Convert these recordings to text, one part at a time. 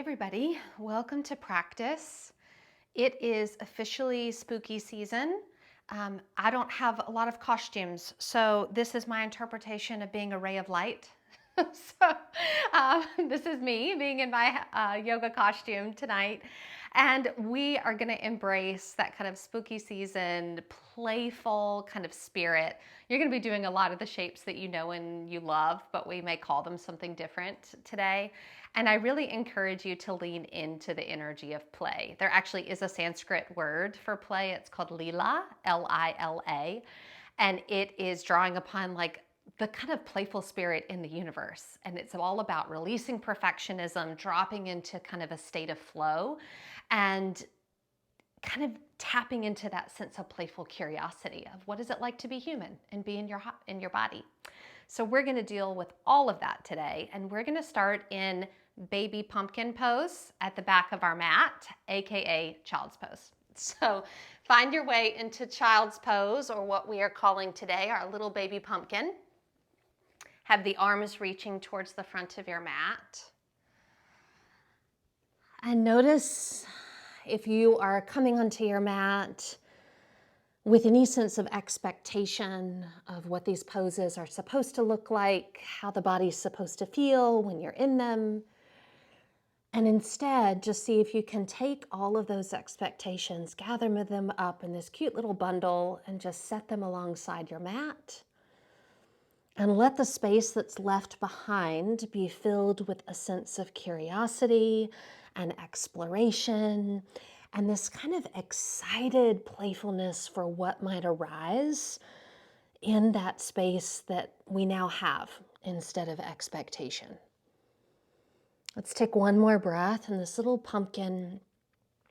everybody, welcome to practice. It is officially spooky season. I don't have a lot of costumes, so this is my interpretation of being a ray of light. This is me being in my yoga costume tonight, and we are going to embrace that kind of spooky season, playful kind of spirit. You're going to be doing a lot of the shapes that you know and you love, but we may call them something different today. And I really encourage you to lean into the energy of play. There actually is a Sanskrit word for play. It's called lila, L-I-L-A, and it is drawing upon like the kind of playful spirit in the universe. And it's all about releasing perfectionism, dropping into kind of a state of flow, and kind of tapping into that sense of playful curiosity of what is it like to be human and be in your body. So we're going to deal with all of that today, and we're going to start in baby pumpkin pose at the back of our mat, aka child's pose. So find your way into child's pose, or what we are calling today our little baby pumpkin. Have the arms reaching towards the front of your mat. And notice if you are coming onto your mat with any sense of expectation of what these poses are supposed to look like, how the body's supposed to feel when you're in them. And instead, just see if you can take all of those expectations, gather them up in this cute little bundle, and just set them alongside your mat. And let the space that's left behind be filled with a sense of curiosity and exploration, and this kind of excited playfulness for what might arise in that space that we now have instead of expectation. Let's take one more breath in this little pumpkin,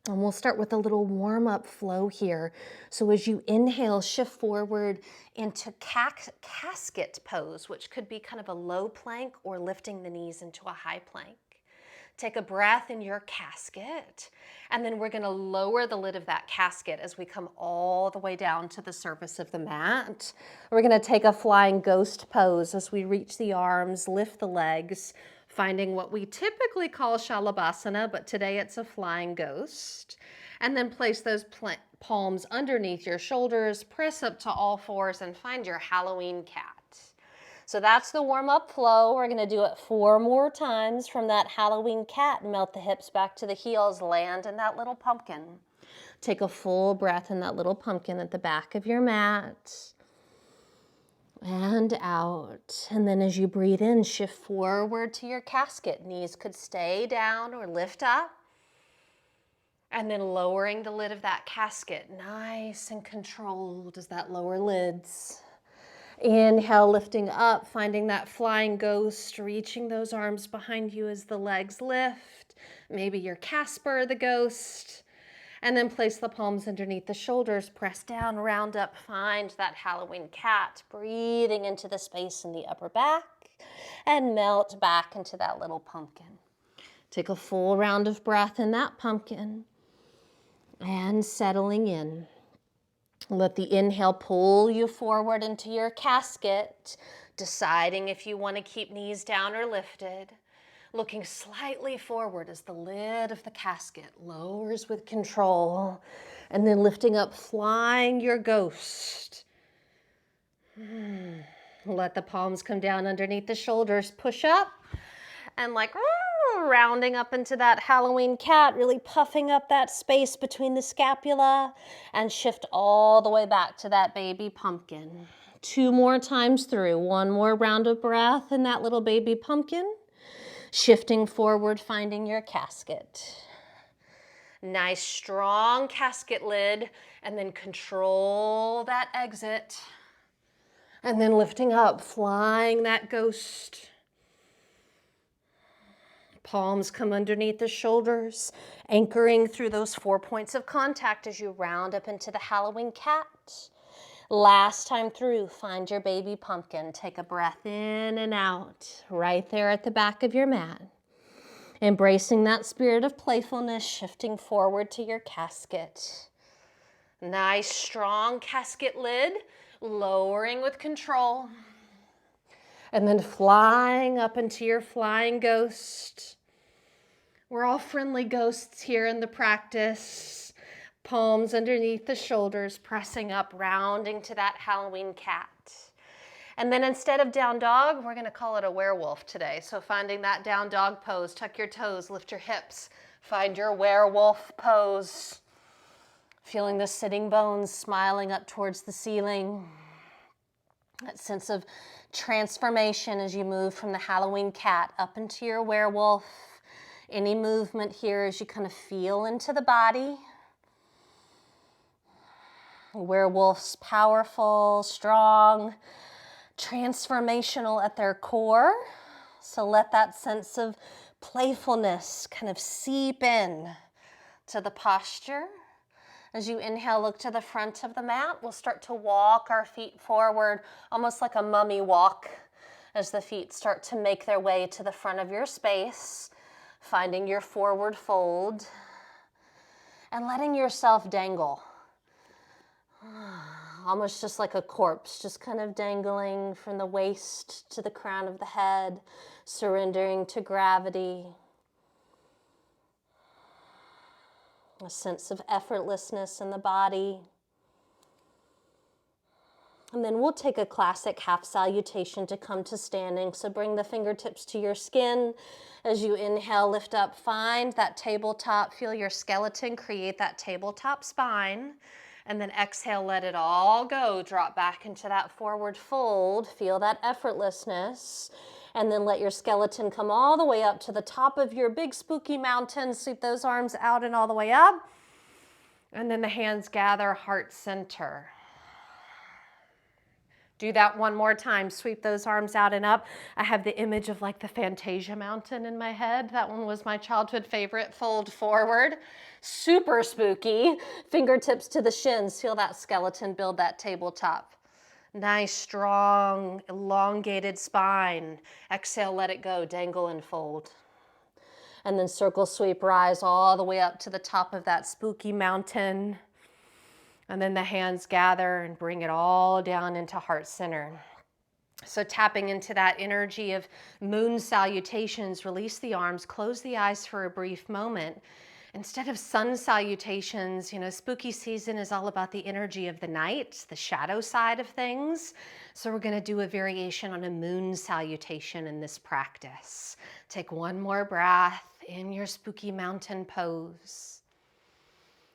and we'll start with a little warm-up flow here. So as you inhale, shift forward into casket pose, which could be kind of a low plank or lifting the knees into a high plank. Take a breath in your casket, and then we're going to lower the lid of that casket as we come all the way down to the surface of the mat. We're going to take a flying ghost pose as we reach the arms, lift the legs, finding what we typically call Shalabhasana, but today it's a flying ghost. And then place those palms underneath your shoulders, press up to all fours, and find your Halloween cat. So that's the warm-up flow. We're going to do it 4 more times from that Halloween cat. Melt the hips back to the heels, land in that little pumpkin. Take a full breath in that little pumpkin at the back of your mat. And out. And then as you breathe in, shift forward to your casket. Knees could stay down or lift up. And then lowering the lid of that casket, nice and controlled as that lower lids. Inhale, lifting up, finding that flying ghost, reaching those arms behind you as the legs lift. Maybe you're Casper the ghost. And then place the palms underneath the shoulders, press down, round up, find that Halloween cat, breathing into the space in the upper back, and melt back into that little pumpkin. Take a full round of breath in that pumpkin, and settling in. Let the inhale pull you forward into your casket, deciding if you want to keep knees down or lifted. Looking slightly forward as the lid of the casket lowers with control, and then lifting up, flying your ghost. Let the palms come down underneath the shoulders, push up, and like rounding up into that Halloween cat, really puffing up that space between the scapula, and shift all the way back to that baby pumpkin. 2 more times through. 1 more round of breath in that little baby pumpkin. Shifting forward, finding your casket. Nice, strong casket lid, and then control that exit. And then lifting up, flying that ghost. Palms come underneath the shoulders, anchoring through those 4 points of contact as you round up into the Halloween cat. Last time through, find your baby pumpkin. Take a breath in and out, right there at the back of your mat. Embracing that spirit of playfulness, shifting forward to your casket. Nice, strong casket lid, lowering with control. And then flying up into your flying ghost. We're all friendly ghosts here in the practice. Palms underneath the shoulders, pressing up, rounding to that Halloween cat. And then instead of down dog, we're going to call it a werewolf today. So finding that down dog pose, tuck your toes, lift your hips, find your werewolf pose. Feeling the sitting bones smiling up towards the ceiling. That sense of transformation as you move from the Halloween cat up into your werewolf. Any movement here as you kind of feel into the body. Werewolves, powerful, strong, transformational at their core. So let that sense of playfulness kind of seep in to the posture. As you inhale, look to the front of the mat. We'll start to walk our feet forward, almost like a mummy walk, as the feet start to make their way to the front of your space. Finding your forward fold and letting yourself dangle. Almost just like a corpse, just kind of dangling from the waist to the crown of the head, surrendering to gravity. A sense of effortlessness in the body. And then we'll take a classic half salutation to come to standing. So bring the fingertips to your skin. As you inhale, lift up, find that tabletop, feel your skeleton create that tabletop spine. And then exhale, let it all go. Drop back into that forward fold. Feel that effortlessness. And then let your skeleton come all the way up to the top of your big spooky mountain. Sweep those arms out and all the way up. And then the hands gather, heart center. Do that one more time. Sweep those arms out and up. I have the image of like the Fantasia mountain in my head. That one was my childhood favorite. Fold forward. Super spooky. Fingertips to the shins. Feel that skeleton build that tabletop. Nice, strong, elongated spine. Exhale, let it go. Dangle and fold. And then circle sweep, rise all the way up to the top of that spooky mountain. And then the hands gather and bring it all down into heart center. So tapping into that energy of moon salutations, release the arms, close the eyes for a brief moment. Instead of sun salutations, spooky season is all about the energy of the night, the shadow side of things. So we're going to do a variation on a moon salutation in this practice. Take one more breath in your spooky mountain pose.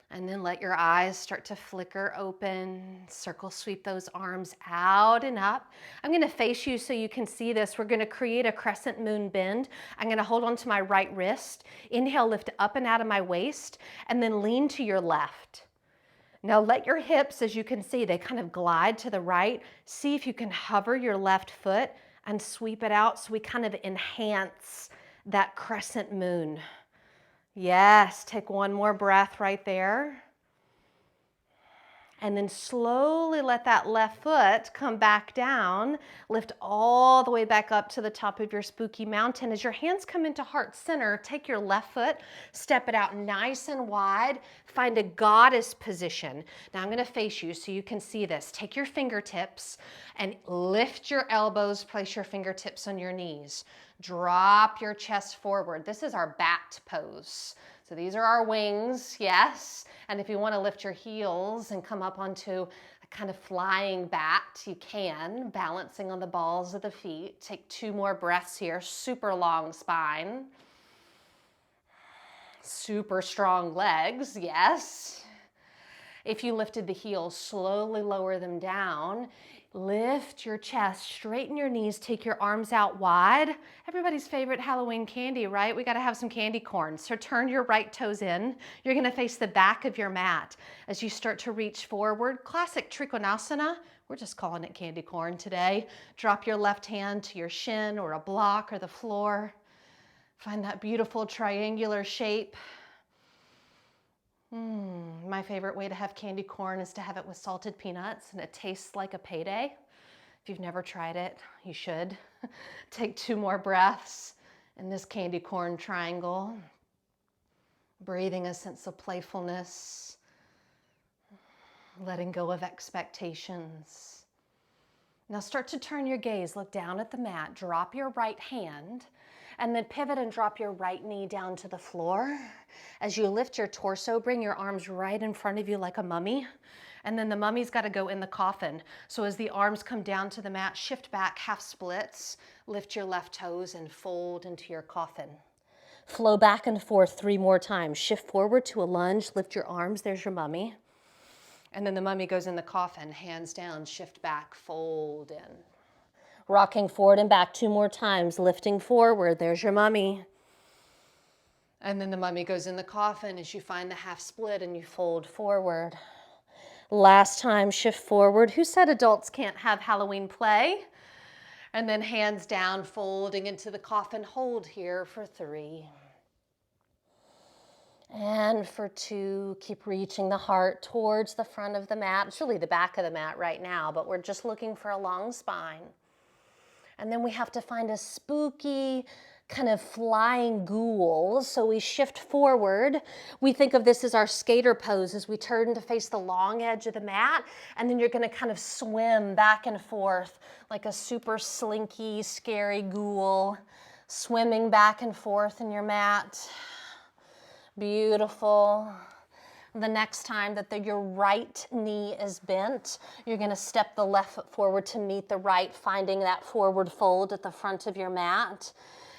And then let your eyes start to flicker open. Circle sweep those arms out and up. I'm going to face you so you can see this. We're going to create a crescent moon bend. I'm going to hold on to my right wrist. Inhale, lift up and out of my waist, and then lean to your left. Now let your hips, as you can see, they kind of glide to the right. See if you can hover your left foot and sweep it out so we kind of enhance that crescent moon. Yes, take one more breath right there. And then slowly let that left foot come back down. Lift all the way back up to the top of your spooky mountain. As your hands come into heart center, take your left foot, step it out nice and wide. Find a goddess position. Now I'm going to face you so you can see this. Take your fingertips and lift your elbows. Place your fingertips on your knees. Drop your chest forward. This is our bat pose. So these are our wings, yes. And if you want to lift your heels and come up onto a kind of flying bat, you can, balancing on the balls of the feet. Take two more breaths here. Super long spine. Super strong legs, yes. If you lifted the heels, slowly lower them down. Lift your chest, straighten your knees, take your arms out wide. Everybody's favorite Halloween candy, right? We got to have some candy corn. So turn your right toes in. You're going to face the back of your mat as you start to reach forward. Classic Trikonasana. We're just calling it candy corn today. Drop your left hand to your shin or a block or the floor. Find that beautiful triangular shape. My favorite way to have candy corn is to have it with salted peanuts, and it tastes like a payday. If you've never tried it, you should. Take two more breaths in this candy corn triangle. Breathing a sense of playfulness, letting go of expectations. Now start to turn your gaze, look down at the mat, drop your right hand, And then pivot and drop your right knee down to the floor. As you lift your torso, bring your arms right in front of you like a mummy. And then the mummy's got to go in the coffin. So as the arms come down to the mat, shift back, half splits, lift your left toes and fold into your coffin. Flow back and forth 3 more times. Shift forward to a lunge, lift your arms, there's your mummy. And then the mummy goes in the coffin, hands down, shift back, fold in. Rocking forward and back 2 more times, lifting forward, there's your mummy. And then the mummy goes in the coffin as you find the half split and you fold forward. Last time, shift forward. Who said adults can't have Halloween play? And then hands down, folding into the coffin. Hold here for 3. And for 2, keep reaching the heart towards the front of the mat. It's really the back of the mat right now, but we're just looking for a long spine. And then we have to find a spooky kind of flying ghoul. So we shift forward. We think of this as our skater pose as we turn to face the long edge of the mat. And then you're going to kind of swim back and forth like a super slinky, scary ghoul, swimming back and forth in your mat. Beautiful. The next time that your right knee is bent, you're going to step the left foot forward to meet the right, finding that forward fold at the front of your mat.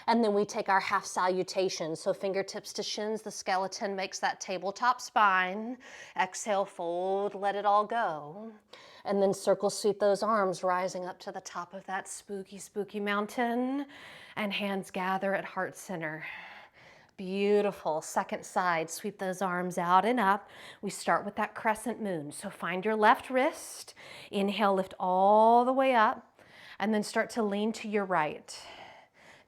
And then we take our half salutation. So fingertips to shins, the skeleton makes that tabletop spine. Exhale, fold, let it all go. And then circle sweep those arms, rising up to the top of that spooky, spooky mountain. And hands gather at heart center. Beautiful. Second side, sweep those arms out and up. We start with that crescent moon. So find your left wrist. Inhale, lift all the way up. And then start to lean to your right.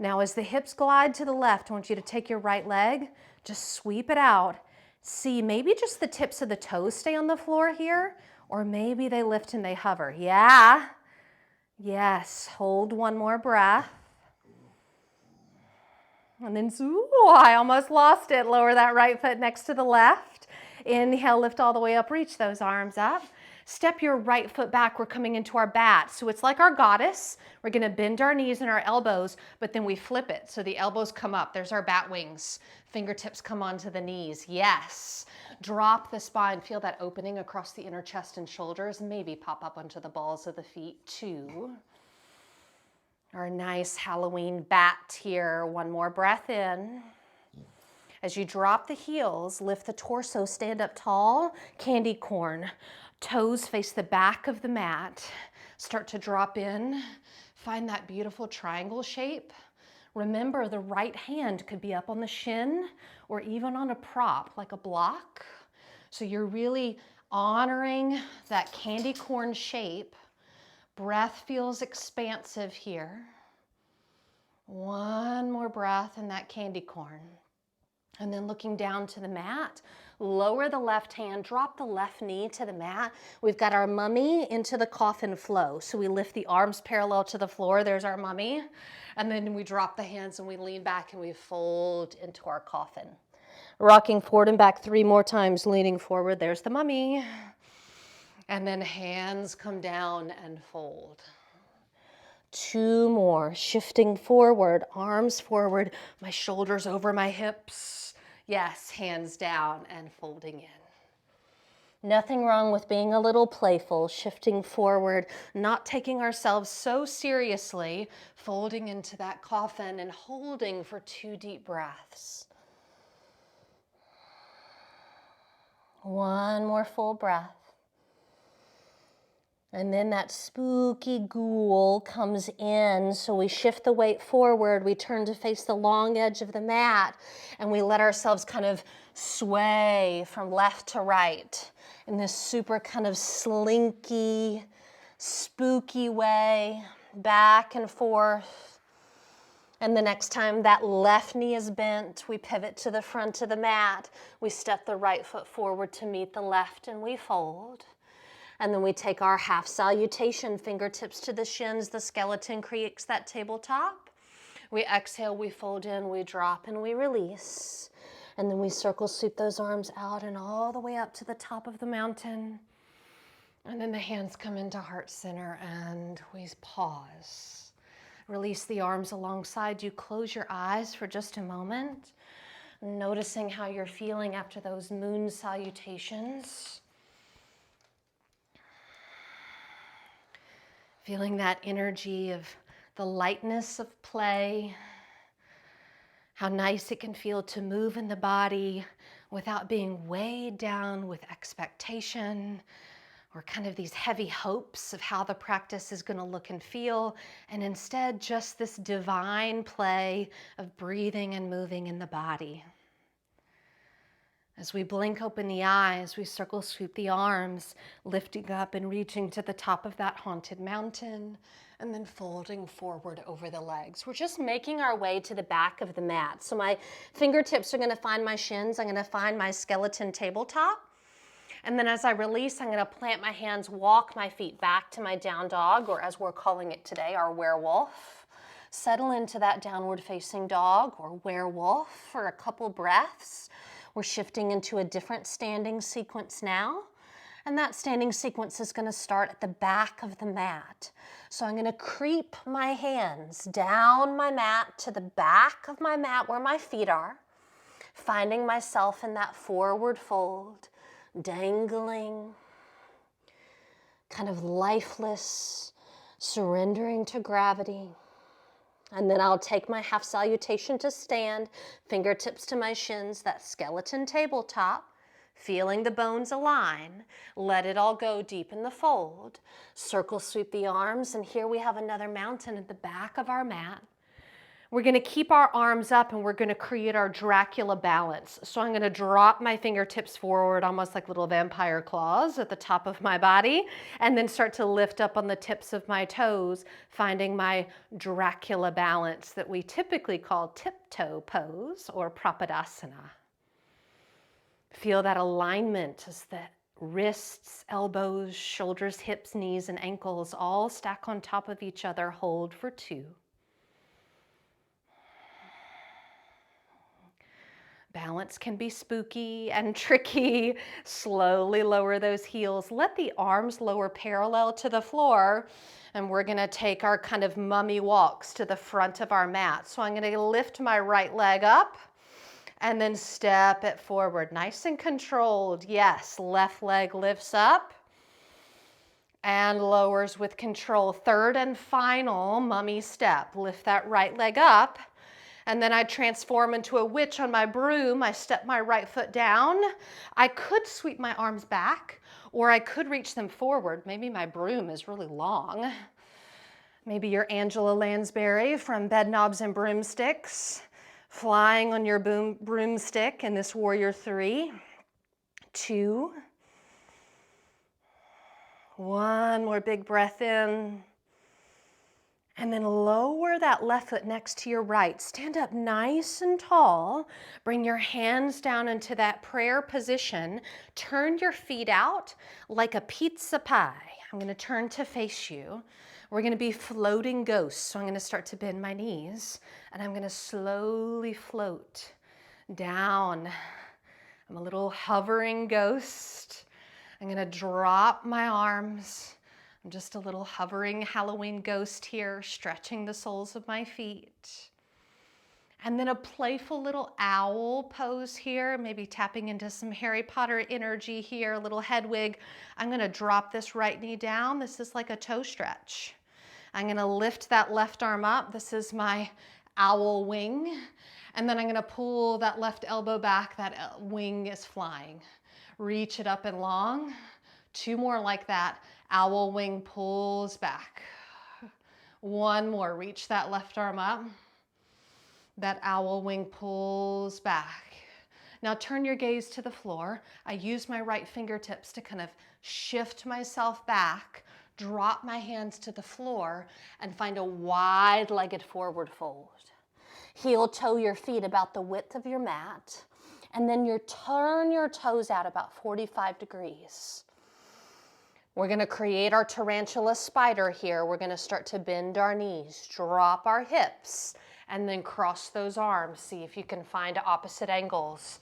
Now as the hips glide to the left, I want you to take your right leg, just sweep it out. See, maybe just the tips of the toes stay on the floor here, or maybe they lift and they hover. Yeah. Yes. Hold 1 more breath. And then, ooh, I almost lost it. Lower that right foot next to the left. Inhale, lift all the way up, reach those arms up. Step your right foot back, we're coming into our bat. So it's like our goddess. We're gonna bend our knees and our elbows, but then we flip it. So the elbows come up, there's our bat wings. Fingertips come onto the knees, yes. Drop the spine, feel that opening across the inner chest and shoulders. Maybe pop up onto the balls of the feet, 2. Our nice Halloween bat here. 1 more breath in. As you drop the heels, lift the torso, stand up tall, candy corn. Toes face the back of the mat. Start to drop in. Find that beautiful triangle shape. Remember, the right hand could be up on the shin or even on a prop, like a block. So you're really honoring that candy corn shape. Breath feels expansive here. 1 more breath in that candy corn. And then looking down to the mat, lower the left hand, drop the left knee to the mat. We've got our mummy into the coffin flow. So we lift the arms parallel to the floor. There's our mummy. And then we drop the hands and we lean back and we fold into our coffin. Rocking forward and back 3 more times, leaning forward. There's the mummy. And then hands come down and fold. 2 more, shifting forward, arms forward, my shoulders over my hips. Yes, hands down and folding in. Nothing wrong with being a little playful, shifting forward, not taking ourselves so seriously, folding into that coffin and holding for 2 deep breaths. 1 more full breath. And then that spooky ghoul comes in, so we shift the weight forward, we turn to face the long edge of the mat, and we let ourselves kind of sway from left to right in this super kind of slinky, spooky way, back and forth. And the next time that left knee is bent, we pivot to the front of the mat, we step the right foot forward to meet the left, and we fold. And then we take our half salutation, fingertips to the shins, the skeleton creates that tabletop. We exhale, we fold in, we drop, and we release. And then we circle sweep those arms out and all the way up to the top of the mountain. And then the hands come into heart center and we pause. Release the arms alongside you. Close your eyes for just a moment, noticing how you're feeling after those moon salutations. Feeling that energy of the lightness of play, how nice it can feel to move in the body without being weighed down with expectation or kind of these heavy hopes of how the practice is going to look and feel, and instead just this divine play of breathing and moving in the body. As we blink open the eyes, we circle sweep the arms, lifting up and reaching to the top of that haunted mountain, and then folding forward over the legs. We're just making our way to the back of the mat. So my fingertips are going to find my shins. I'm going to find my skeleton tabletop. And then as I release, I'm going to plant my hands, walk my feet back to my down dog, or as we're calling it today, our werewolf. Settle into that downward facing dog or werewolf for a couple breaths. We're shifting into a different standing sequence now. And that standing sequence is going to start at the back of the mat. So I'm going to creep my hands down my mat to the back of my mat where my feet are, finding myself in that forward fold, dangling, kind of lifeless, surrendering to gravity. And then I'll take my half salutation to stand, fingertips to my shins, that skeleton tabletop, feeling the bones align. Let it all go deep in the fold. Circle sweep the arms, and here we have another mountain at the back of our mat. We're going to keep our arms up and we're going to create our Dracula balance. So I'm going to drop my fingertips forward almost like little vampire claws at the top of my body, and then start to lift up on the tips of my toes, finding my Dracula balance that we typically call tiptoe pose or prapadasana. Feel that alignment as the wrists, elbows, shoulders, hips, knees, and ankles all stack on top of each other. Hold for 2. Balance can be spooky and tricky. Slowly lower those heels. Let the arms lower parallel to the floor. And we're going to take our kind of mummy walks to the front of our mat. So I'm going to lift my right leg up and then step it forward. Nice and controlled. Yes, left leg lifts up and lowers with control. Third and final mummy step. Lift that right leg up. And then I transform into a witch on my broom. I step my right foot down. I could sweep my arms back, or I could reach them forward. Maybe my broom is really long. Maybe you're Angela Lansbury from Bed Knobs and Broomsticks, flying on your broomstick in this warrior 3, 2, 1 more big breath in. And then lower that left foot next to your right. Stand up nice and tall. Bring your hands down into that prayer position. Turn your feet out like a pizza pie. I'm going to turn to face you. We're going to be floating ghosts. So I'm going to start to bend my knees. And I'm going to slowly float down. I'm a little hovering ghost. I'm going to drop my arms. I'm just a little hovering Halloween ghost here, stretching the soles of my feet. And then a playful little owl pose here, maybe tapping into some Harry Potter energy here, a little head wig. I'm going to drop this right knee down. This is like a toe stretch. I'm going to lift that left arm up. This is my owl wing. And then I'm going to pull that left elbow back. That wing is flying. Reach it up and long. 2 more like that. Owl wing pulls back. 1 more. Reach that left arm up. That owl wing pulls back. Now turn your gaze to the floor. I use my right fingertips to kind of shift myself back, drop my hands to the floor, and find a wide-legged forward fold. Heel toe your feet about the width of your mat, and then turn your toes out about 45 degrees. We're going to create our tarantula spider here. We're going to start to bend our knees, drop our hips, and then cross those arms. See if you can find opposite ankles,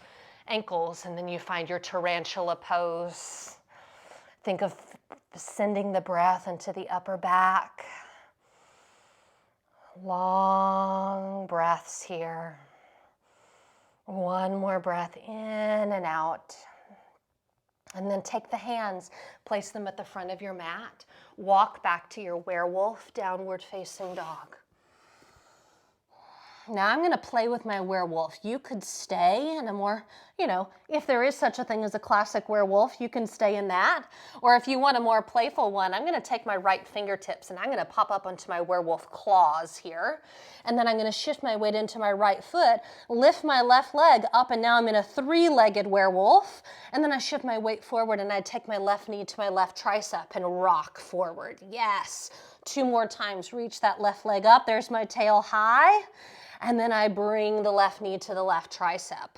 and then you find your tarantula pose. Think of sending the breath into the upper back. Long breaths here. One more breath in and out. And then take the hands, place them at the front of your mat. Walk back to your werewolf, downward facing dog. Now I'm going to play with my werewolf. You could stay in a more, if there is such a thing as a classic werewolf, you can stay in that. Or if you want a more playful one, I'm going to take my right fingertips and I'm going to pop up onto my werewolf claws here. And then I'm going to shift my weight into my right foot, lift my left leg up, and now I'm in a three-legged werewolf. And then I shift my weight forward and I take my left knee to my left tricep and rock forward. Yes. 2 more times. Reach that left leg up. There's my tail high. And then I bring the left knee to the left tricep.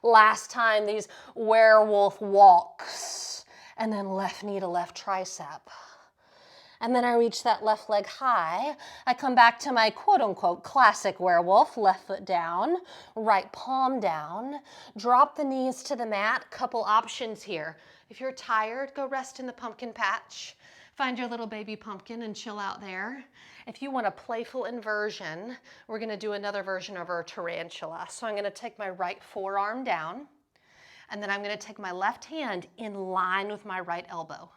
Last time, these werewolf walks. And then left knee to left tricep. And then I reach that left leg high. I come back to my quote-unquote classic werewolf, left foot down, right palm down. Drop the knees to the mat. Couple options here. If you're tired, go rest in the pumpkin patch. Find your little baby pumpkin and chill out there. If you want a playful inversion, we're going to do another version of our tarantula. So I'm going to take my right forearm down, and then I'm going to take my left hand in line with my right elbow.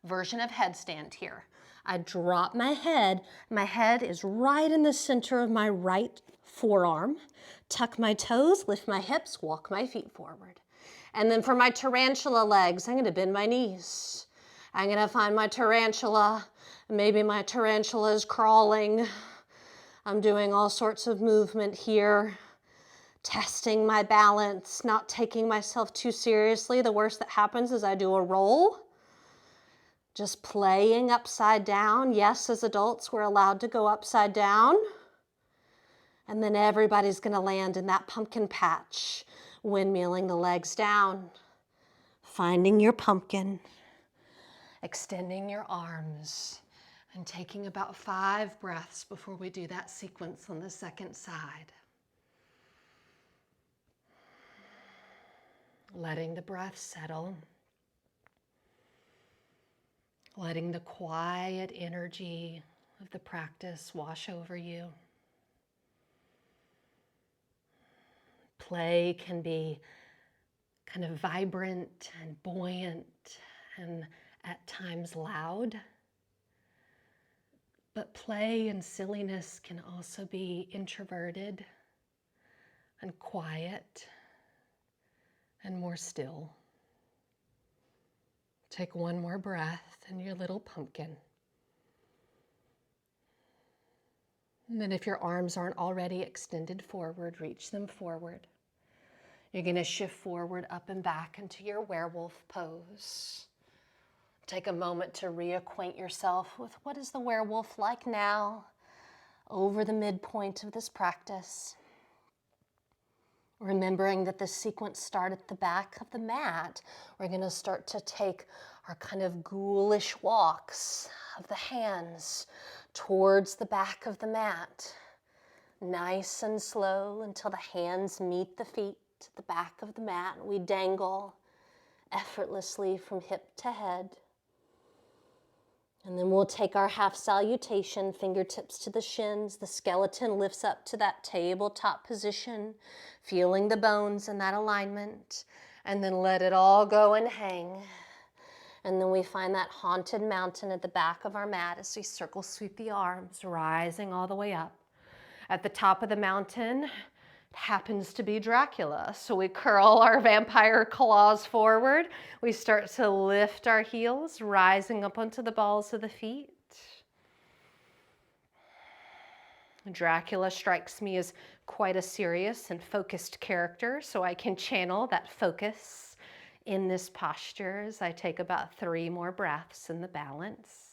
Version of headstand here. I drop my head. My head is right in the center of my right forearm. Tuck my toes, lift my hips, walk my feet forward. And then for my tarantula legs, I'm going to bend my knees. I'm going to find my tarantula. Maybe my tarantula is crawling. I'm doing all sorts of movement here, testing my balance, not taking myself too seriously. The worst that happens is I do a roll, just playing upside down. Yes, as adults, we're allowed to go upside down. And then everybody's going to land in that pumpkin patch, windmilling the legs down, finding your pumpkin. Extending your arms and taking about 5 breaths before we do that sequence on the second side. Letting the breath settle. Letting the quiet energy of the practice wash over you. Play can be kind of vibrant and buoyant and at times loud, but play and silliness can also be introverted and quiet and more still. Take one more breath in your little pumpkin. And then if your arms aren't already extended forward, reach them forward. You're going to shift forward, up and back into your werewolf pose. Take a moment to reacquaint yourself with what is the werewolf like now, over the midpoint of this practice. Remembering that this sequence starts at the back of the mat, we're going to start to take our kind of ghoulish walks of the hands towards the back of the mat. Nice and slow until the hands meet the feet at the back of the mat. We dangle effortlessly from hip to head. And then we'll take our half salutation, fingertips to the shins. The skeleton lifts up to that tabletop position, feeling the bones in that alignment. And then let it all go and hang. And then we find that haunted mountain at the back of our mat as we circle sweep the arms, rising all the way up. At the top of the mountain, happens to be Dracula. So we curl our vampire claws forward. We start to lift our heels, rising up onto the balls of the feet. Dracula strikes me as quite a serious and focused character, so I can channel that focus in this posture as I take about 3 more breaths in the balance.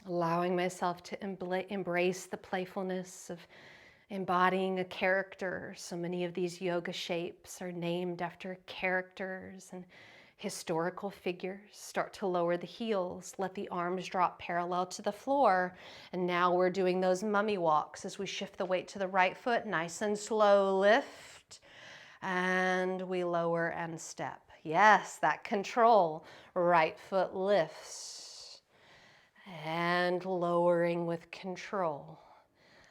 Allowing myself to embrace the playfulness of embodying a character. So many of these yoga shapes are named after characters and historical figures. Start to lower the heels, let the arms drop parallel to the floor. And now we're doing those mummy walks as we shift the weight to the right foot, nice and slow lift. And we lower and step. Yes, that control. Right foot lifts. and lowering with control.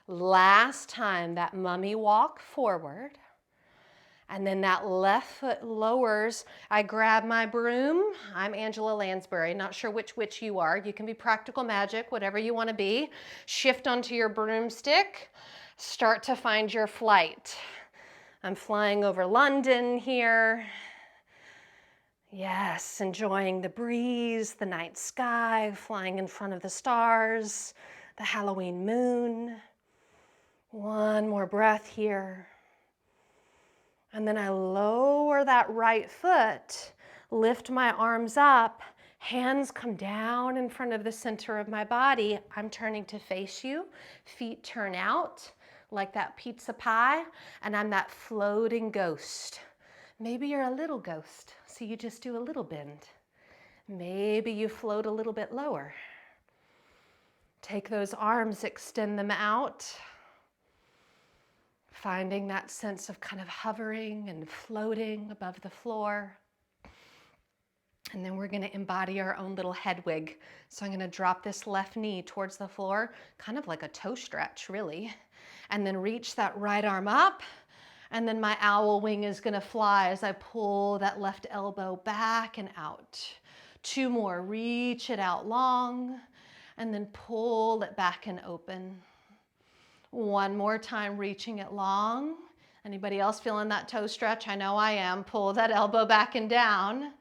Last time, that mummy walk forward. And then that left foot lowers. I grab my broom. I'm Angela Lansbury, not sure which witch you are. You can be practical magic, whatever you want to be. Shift onto your broomstick. Start to find your flight. I'm flying over London here. Yes, enjoying the breeze, the night sky, flying in front of the stars, the Halloween moon. One more breath here. And then I lower that right foot, lift my arms up, hands come down in front of the center of my body. I'm turning to face you, feet turn out like that pizza pie, and I'm that floating ghost. Maybe you're a little ghost, so you just do a little bend. Maybe you float a little bit lower. Take those arms, extend them out. Finding that sense of kind of hovering and floating above the floor. And then we're going to embody our own little head wig. So I'm going to drop this left knee towards the floor, kind of like a toe stretch, really. And then reach that right arm up. And then my owl wing is going to fly as I pull that left elbow back and out. 2 more. Reach it out long. And then pull it back and open. 1 more time, reaching it long. Anybody else feeling that toe stretch? I know I am. Pull that elbow back and down.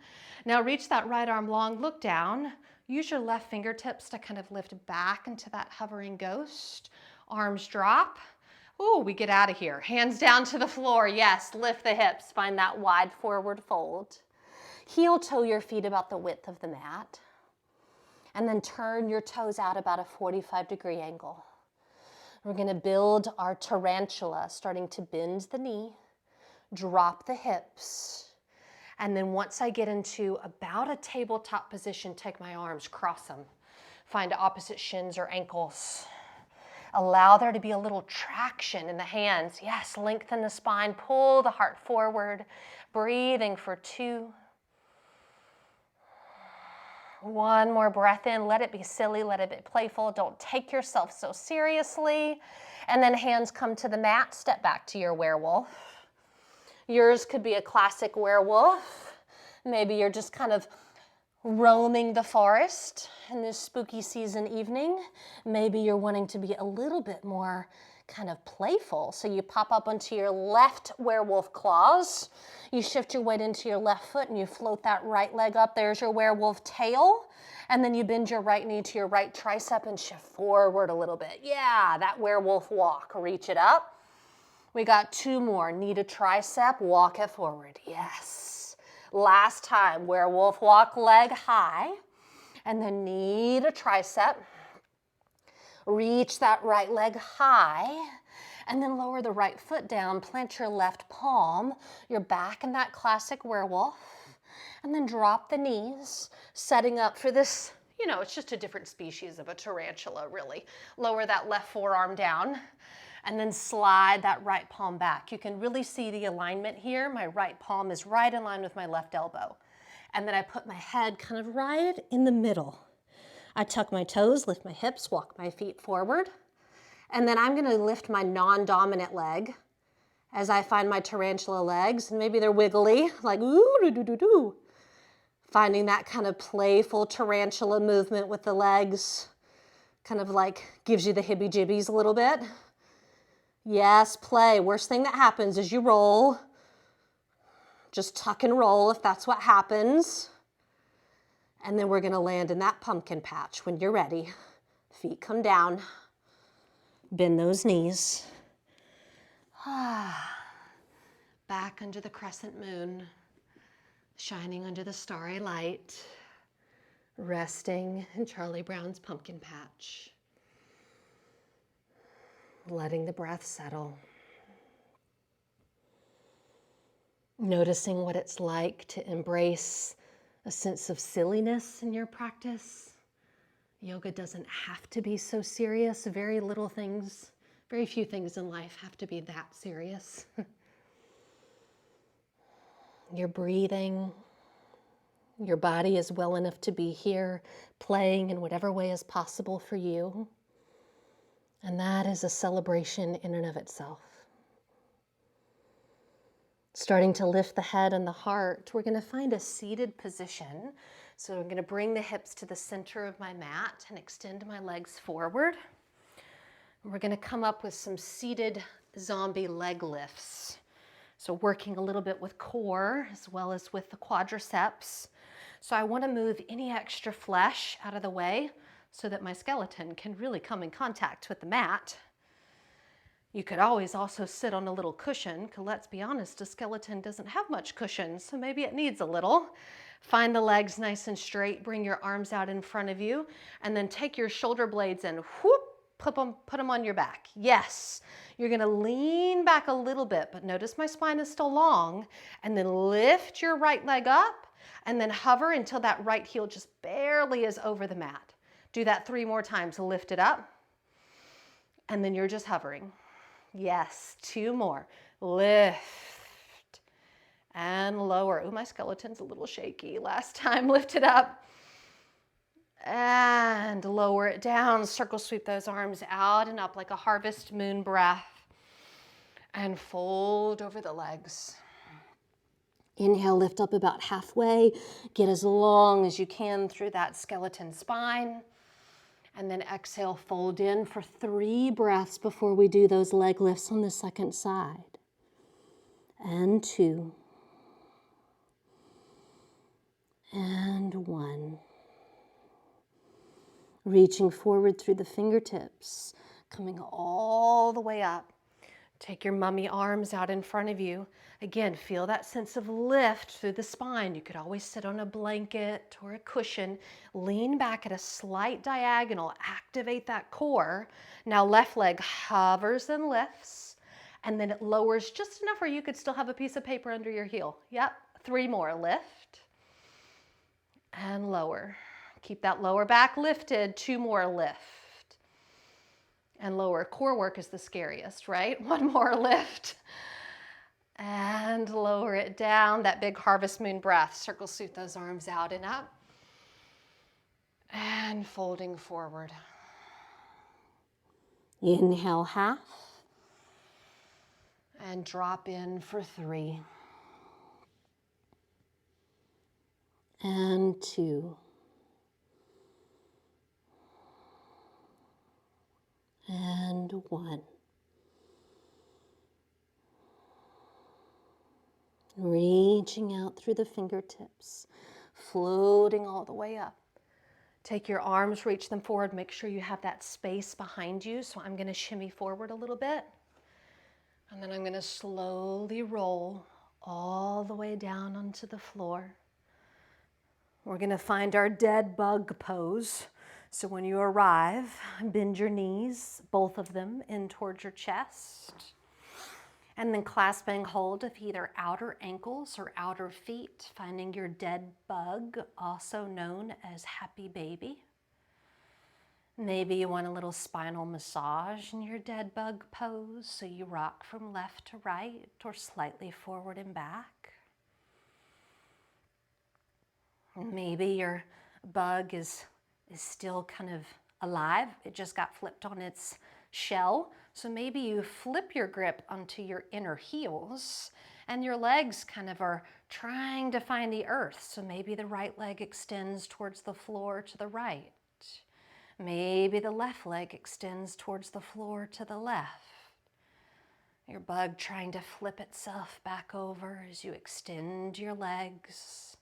Now reach that right arm long, look down. Use your left fingertips to kind of lift back into that hovering ghost. Arms drop. Ooh, we get out of here. Hands down to the floor. Yes, lift the hips. Find that wide forward fold. Heel toe your feet about the width of the mat. And then turn your toes out about a 45-degree angle. We're going to build our tarantula, starting to bend the knee, drop the hips, and then once I get into about a tabletop position, take my arms, cross them, find opposite shins or ankles. Allow there to be a little traction in the hands. Yes, lengthen the spine, pull the heart forward, breathing for 2. 1 more breath in. Let it be silly. Let it be playful. Don't take yourself so seriously. And then hands come to the mat. Step back to your werewolf. Yours could be a classic werewolf. Maybe you're just kind of roaming the forest in this spooky season evening. Maybe you're wanting to be a little bit more kind of playful. So you pop up onto your left werewolf claws. You shift your weight into your left foot and you float that right leg up. There's your werewolf tail. And then you bend your right knee to your right tricep and shift forward a little bit. Yeah, that werewolf walk. Reach it up. We got 2 more. Knee to tricep, walk it forward. Yes. Last time, werewolf walk, leg high. And then knee to tricep. Reach that right leg high, and then lower the right foot down, plant your left palm, you're back in that classic werewolf, and then drop the knees, setting up for this, it's just a different species of a tarantula, really. Lower that left forearm down, and then slide that right palm back. You can really see the alignment here. My right palm is right in line with my left elbow. And then I put my head kind of right in the middle. I tuck my toes, lift my hips, walk my feet forward. And then I'm going to lift my non-dominant leg as I find my tarantula legs. And maybe they're wiggly, like ooh, doo, doo, doo, doo. Finding that kind of playful tarantula movement with the legs. Kind of like gives you the hibby-jibbies a little bit. Yes, play. Worst thing that happens is you roll. Just tuck and roll if that's what happens. And then we're going to land in that pumpkin patch when you're ready. Feet come down. Bend those knees. Back under the crescent moon, shining under the starry light, resting in Charlie Brown's pumpkin patch. Letting the breath settle. Noticing what it's like to embrace a sense of silliness in your practice. Yoga doesn't have to be so serious. Very few things in life have to be that serious. Your breathing, Your body is well enough to be here, playing in whatever way is possible for you. And that is a celebration in and of itself. Starting to lift the head and the heart, we're going to find a seated position. So I'm going to bring the hips to the center of my mat and extend my legs forward. And we're going to come up with some seated zombie leg lifts. So working a little bit with core as well as with the quadriceps. So I want to move any extra flesh out of the way so that my skeleton can really come in contact with the mat. You could always also sit on a little cushion, because let's be honest, a skeleton doesn't have much cushion, so maybe it needs a little. Find the legs nice and straight, bring your arms out in front of you, and then take your shoulder blades and whoop, put them on your back. Yes, you're gonna lean back a little bit, but notice my spine is still long, and then lift your right leg up, and then hover until that right heel just barely is over the mat. Do that 3 more times, lift it up, and then you're just hovering. Yes, 2 more. Lift and lower. Oh, my skeleton's a little shaky. Last time, lift it up and lower it down. Circle sweep those arms out and up like a harvest moon breath and fold over the legs. Inhale, lift up about halfway. Get as long as you can through that skeleton spine. And then exhale, fold in for 3 breaths before we do those leg lifts on the second side. And 2. And 1. Reaching forward through the fingertips, coming all the way up. Take your mummy arms out in front of you. Again, feel that sense of lift through the spine. You could always sit on a blanket or a cushion. Lean back at a slight diagonal. Activate that core. Now left leg hovers and lifts. And then it lowers just enough where you could still have a piece of paper under your heel. Yep, 3 more. Lift and lower. Keep that lower back lifted. 2 more. Lift and lower. Core work is the scariest, right? 1 more. Lift and lower it down. That big harvest moon breath. Circle sweep those arms out and up and folding forward. Inhale, half and drop in for 3 and 2 and 1. Reaching out through the fingertips, floating all the way up. Take your arms, reach them forward. Make sure you have that space behind you. So I'm going to shimmy forward a little bit. And then I'm going to slowly roll all the way down onto the floor. We're going to find our dead bug pose. So when you arrive, bend your knees, both of them, in towards your chest. And then clasping hold of either outer ankles or outer feet, finding your dead bug, also known as happy baby. Maybe you want a little spinal massage in your dead bug pose, so you rock from left to right or slightly forward and back. And maybe your bug is still kind of alive. It just got flipped on its shell. So maybe you flip your grip onto your inner heels and your legs kind of are trying to find the earth. So maybe the right leg extends towards the floor to the right. Maybe the left leg extends towards the floor to the left. Your bug trying to flip itself back over as you extend your legs.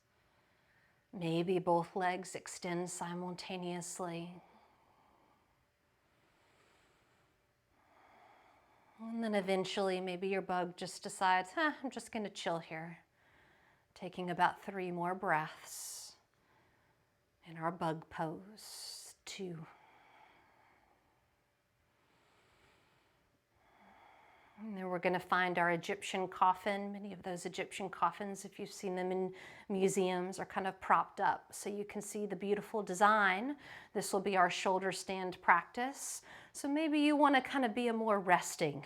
Maybe both legs extend simultaneously. And then eventually maybe your bug just decides, I'm just going to chill here. Taking about 3 more breaths in our bug pose. 2. And then we're going to find our Egyptian coffin. Many of those Egyptian coffins, if you've seen them in museums, are kind of propped up so you can see the beautiful design. This will be our shoulder stand practice. So maybe you want to kind of be a more resting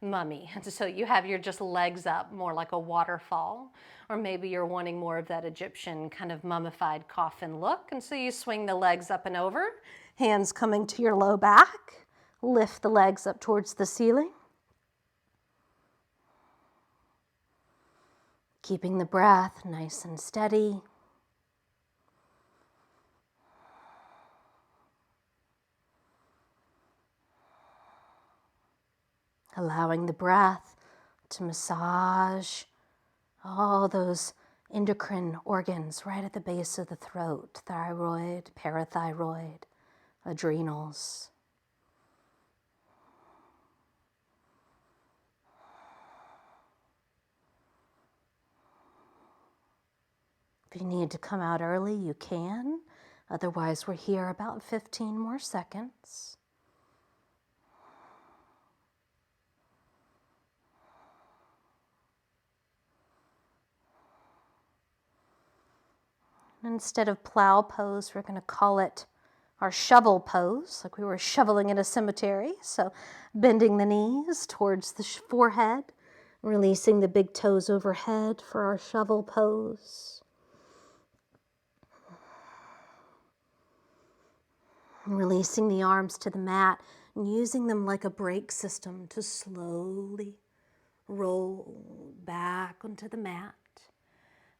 mummy. And so you have your just legs up, more like a waterfall. Or maybe you're wanting more of that Egyptian kind of mummified coffin look. And so you swing the legs up and over, hands coming to your low back. Lift the legs up towards the ceiling. Keeping the breath nice and steady. Allowing the breath to massage all those endocrine organs right at the base of the throat, thyroid, parathyroid, adrenals. If you need to come out early, you can. Otherwise, we're here about 15 more seconds. Instead of plow pose, we're going to call it our shovel pose, like we were shoveling in a cemetery. So bending the knees towards the forehead, releasing the big toes overhead for our shovel pose. And releasing the arms to the mat and using them like a brake system to slowly roll back onto the mat.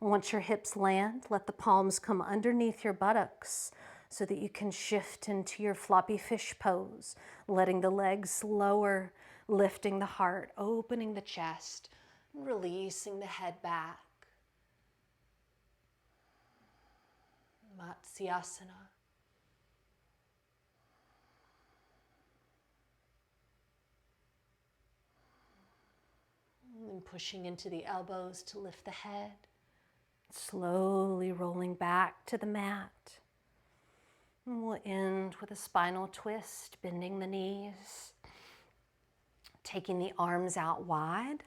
Once your hips land, let the palms come underneath your buttocks so that you can shift into your floppy fish pose, letting the legs lower, lifting the heart, opening the chest, releasing the head back. Matsyasana. And pushing into the elbows to lift the head. Slowly rolling back to the mat. And we'll end with a spinal twist, bending the knees, taking the arms out wide,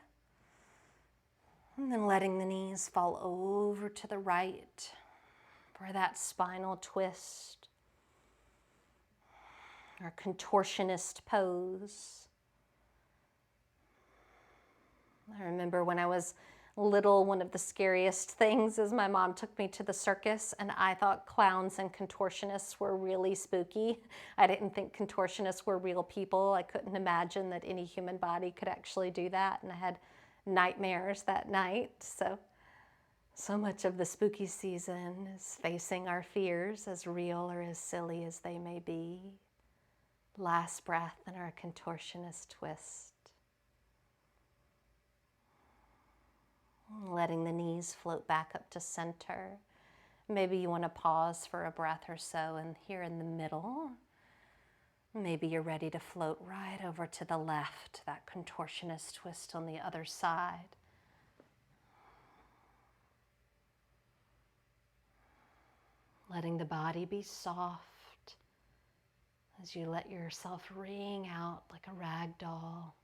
and then letting the knees fall over to the right for that spinal twist, our contortionist pose. I remember when I was little, one of the scariest things is my mom took me to the circus and I thought clowns and contortionists were really spooky. I didn't think contortionists were real people. I couldn't imagine that any human body could actually do that, and I had nightmares that night. So much of the spooky season is facing our fears, as real or as silly as they may be. Last breath in our contortionist twist. Letting the knees float back up to center. Maybe you want to pause for a breath or so, and here in the middle, maybe you're ready to float right over to the left, that contortionist twist on the other side. Letting the body be soft as you let yourself wring out like a rag doll.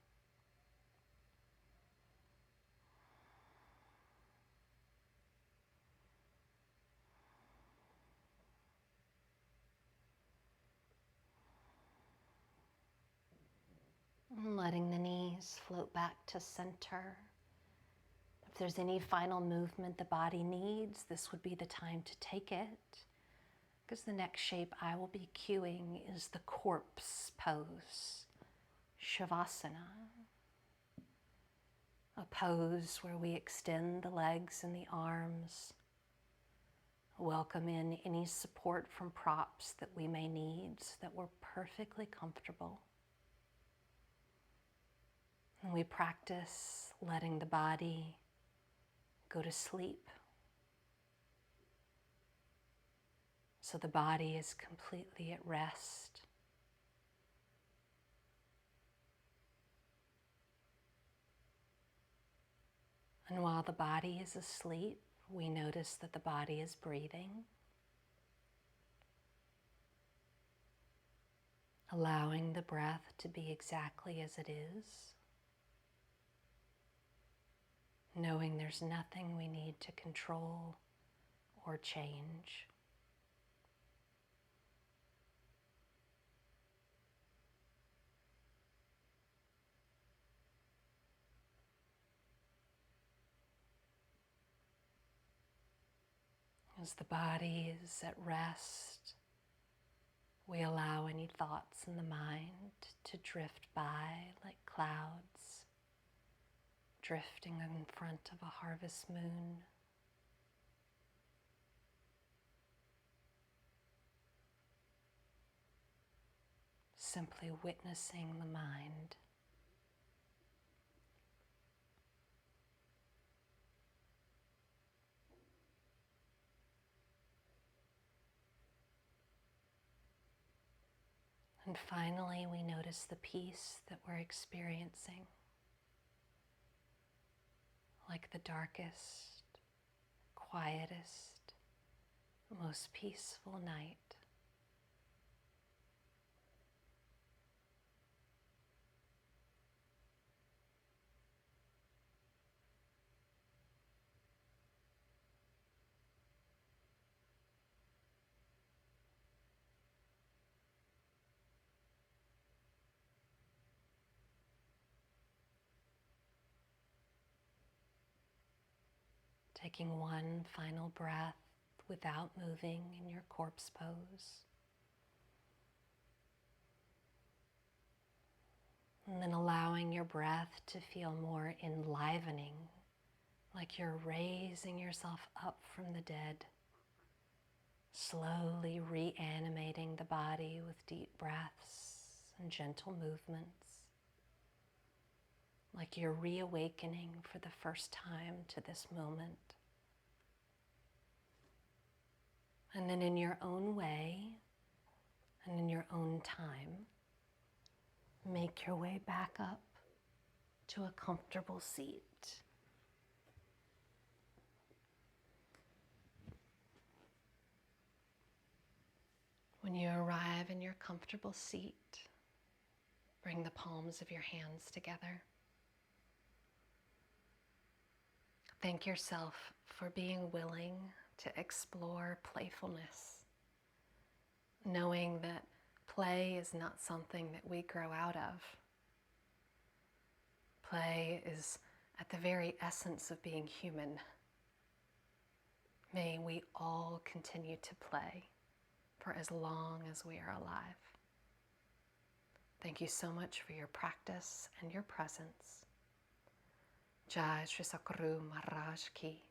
And letting the knees float back to center. If there's any final movement the body needs, this would be the time to take it. Because the next shape I will be cueing is the corpse pose, Shavasana. A pose where we extend the legs and the arms, welcome in any support from props that we may need so that we're perfectly comfortable. And we practice letting the body go to sleep. So the body is completely at rest. And while the body is asleep, we notice that the body is breathing, allowing the breath to be exactly as it is, knowing there's nothing we need to control or change. As the body is at rest, we allow any thoughts in the mind to drift by like clouds, drifting in front of a harvest moon. Simply witnessing the mind. And finally, we notice the peace that we're experiencing, like the darkest, quietest, most peaceful night. Taking one final breath without moving in your corpse pose. And then allowing your breath to feel more enlivening, like you're raising yourself up from the dead, slowly reanimating the body with deep breaths and gentle movements, like you're reawakening for the first time to this moment. And then in your own way and in your own time, make your way back up to a comfortable seat. When you arrive in your comfortable seat, bring the palms of your hands together. Thank yourself for being willing to explore playfulness, knowing that play is not something that we grow out of. Play is at the very essence of being human. May we all continue to play for as long as we are alive. Thank you so much for your practice and your presence. Jai Shri Sakuru Maharaj Ki.